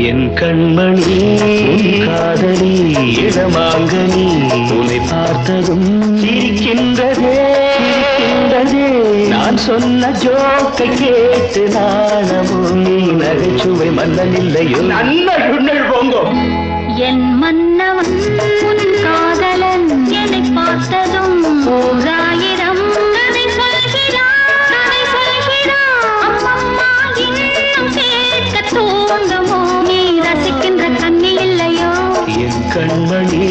என் கண்மணி உன் காதலி இடமாங்கனி உன்னை பார்த்ததும் சிரிக்கின்றதே சிரிக்கின்றதே நான் சொன்ன ஜோக்கை கேட்டு நாணமோ நீ நகைச்சுவை மன்னன் இல்லையோ நல்ல சுண்ணல் போங்கோ என் மன்னவன் உன் காதலன் என்னை பார்த்ததும் ஓராயிரம் கதை சொல்கிறான் அம்மம்மா இன்னும் கேட்க தூண்டுமோ நீ ரசிக்கின்ற கண்ணி இல்லையோ என் கண்மணி